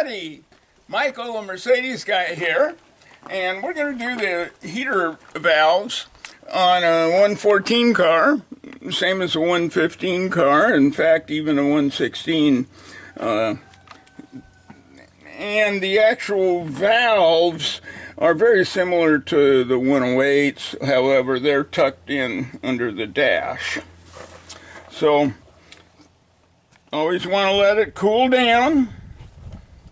Howdy! Michael, a Mercedes guy here, and we're going to do the heater valves on a 114 car, same as a 115 car, in fact even a 116. And the actual valves are very similar to the 108s, however they're tucked in under the dash. So always want to let it cool down.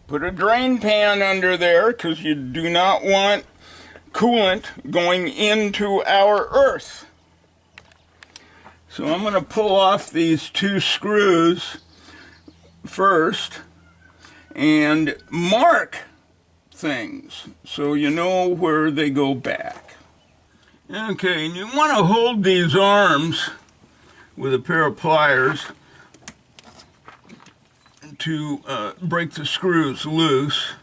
Put a drain pan under there because you do not want coolant going into our earth. So I'm going to pull off these two screws first and mark things so you know where they go back. Okay, and you want to hold these arms with a pair of pliers to break the screws loose.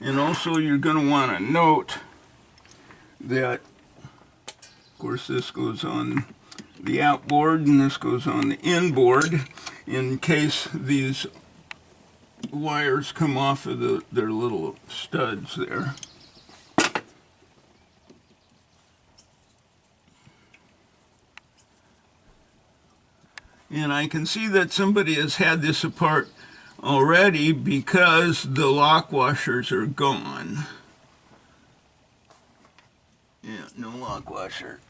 And also you're going to want to note that, of course, this goes on the outboard and this goes on the inboard in case these wires come off of their little studs there. And I can see that somebody has had this apart already because the lock washers are gone. Yeah, no lock washer.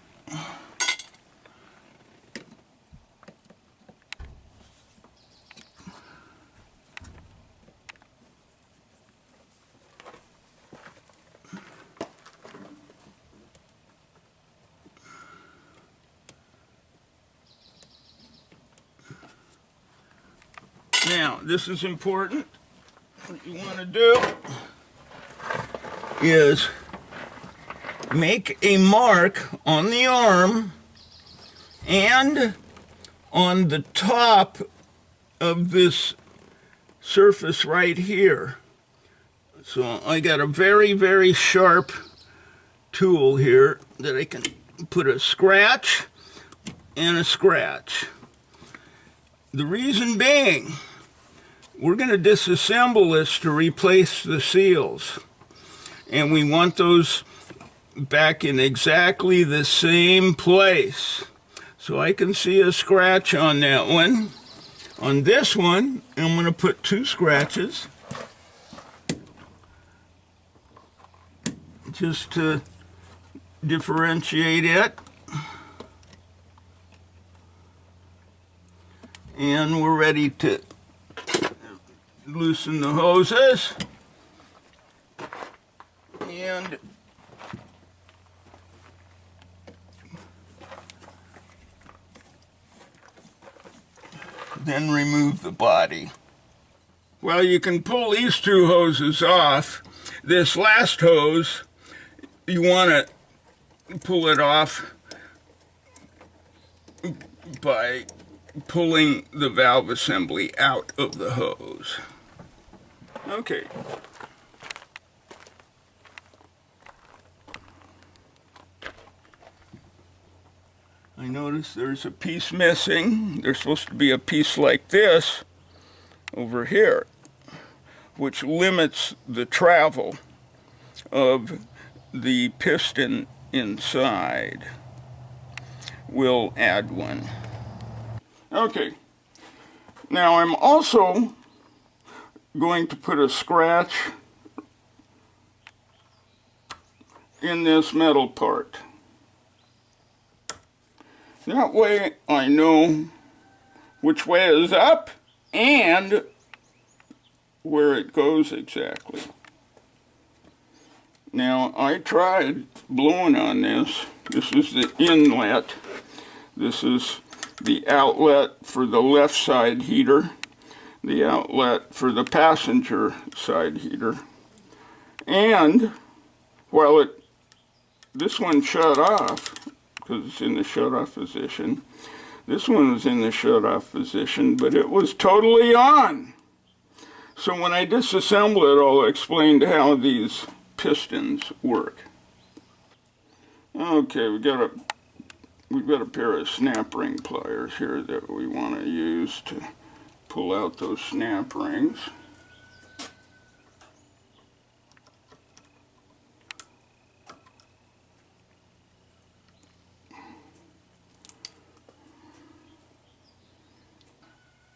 Now, this is important. What you want to do is make a mark on the arm and on the top of this surface right here. So I got a very, very sharp tool here that I can put a scratch and a scratch. The reason being, we're going to disassemble this to replace the seals. And we want those back in exactly the same place. So I can see a scratch on that one. On this one, I'm going to put two scratches, just to differentiate it. And we're ready to loosen the hoses. And then remove the body. Well, you can pull these two hoses off. This last hose, you want to pull it off by pulling the valve assembly out of the hose. Okay. I notice there's a piece missing. There's supposed to be a piece like this over here, which limits the travel of the piston inside. We'll add one. Okay, now I'm also going to put a scratch in this metal part. That way I know which way is up and where it goes exactly. Now I tried blowing on this. This is the inlet. This is the outlet for the left side heater, the outlet for the passenger side heater. And while this one shut off, because it's in the shut off position, this one was in the shut off position, but it was totally on. So when I disassemble it, I'll explain how these pistons work. Okay, we've got a pair of snap ring pliers here that we want to use to pull out those snap rings.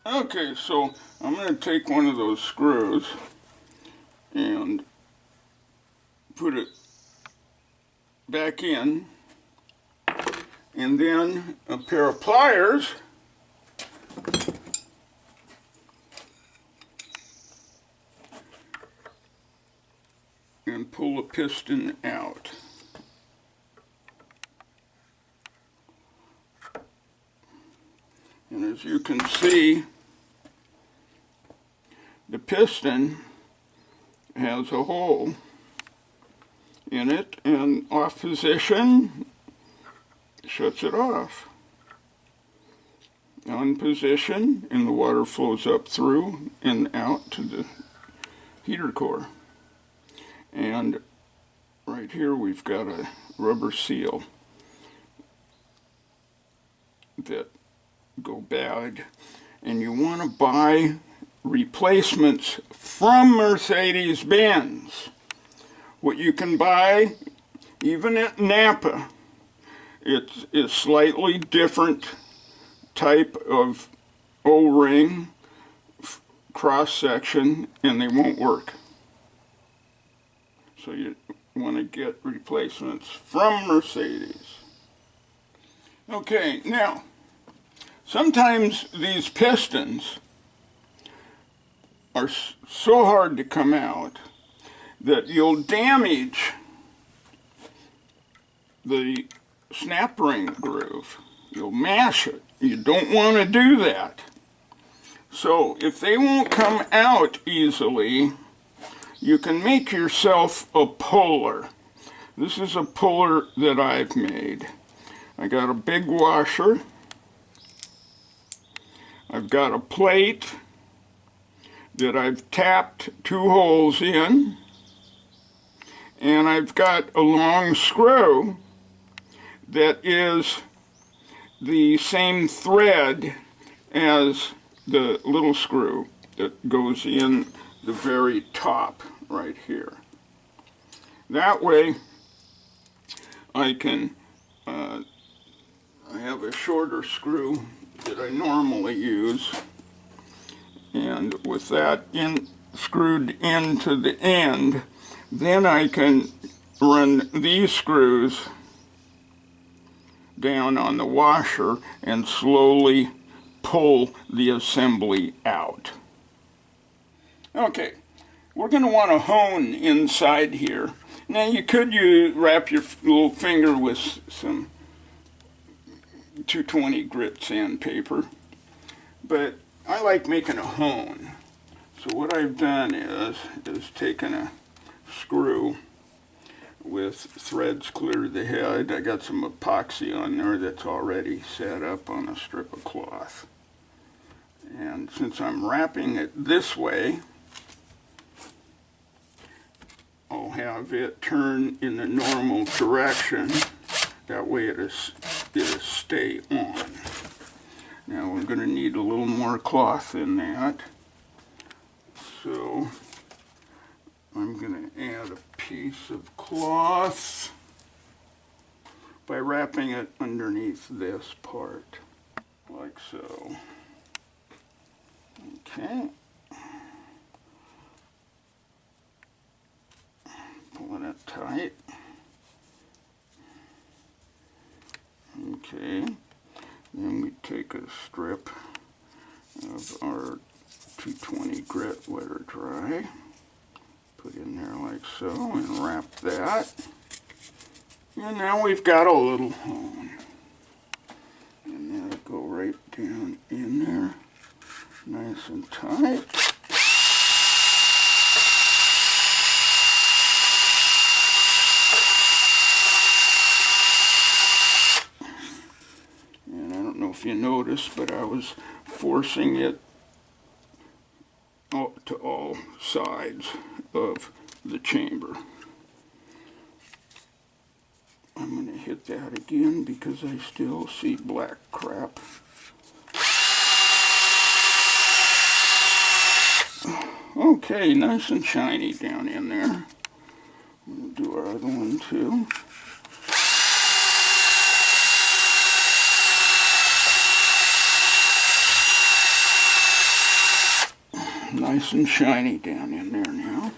Okay, so I'm going to take one of those screws and put it back in, and then a pair of pliers and pull a piston out. And as you can see, the piston has a hole in it, and off position shuts it off. On position, and the water flows up through and out to the heater core. And right here we've got a rubber seal that go bad, and you want to buy replacements from Mercedes-Benz. What you can buy, even at Napa, it's a slightly different type of O-ring cross-section, and they won't work. So you want to get replacements from Mercedes. Okay, now, sometimes these pistons are so hard to come out that you'll damage the snap ring groove. You'll mash it. You don't want to do that. So if they won't come out easily, you can make yourself a puller. This is a puller that I've made. I got a big washer. I've got a plate that I've tapped 2 holes in, and I've got a long screw that is the same thread as the little screw that goes in the very top right here. That way I can I have a shorter screw that I normally use, and with that screwed into the end, then I can run these screws down on the washer and slowly pull the assembly out. Okay, we're going to want to hone inside here. Now you could wrap your little finger with some 220 grit sandpaper, but I like making a hone. So what I've done is taken a screw with threads clear to the head. I got some epoxy on there that's already set up on a strip of cloth. And since I'm wrapping it this way, I'll have it turn in the normal direction. That way it'll stay on. Now we're going to need a little more cloth in that. So I'm going to add a piece of cloth by wrapping it underneath this part, like so. Okay. Pulling it tight. Okay. Then we take a strip of our 220 grit wet or dry, put in there like so, and wrap that. And now we've got a little hone. And that'll go right down in there, nice and tight. And I don't know if you noticed, but I was forcing it to all sides of the chamber. I'm going to hit that again because I still see black crap. Okay, nice and shiny down in there. We'll do our other one too. Nice and shiny down in there now.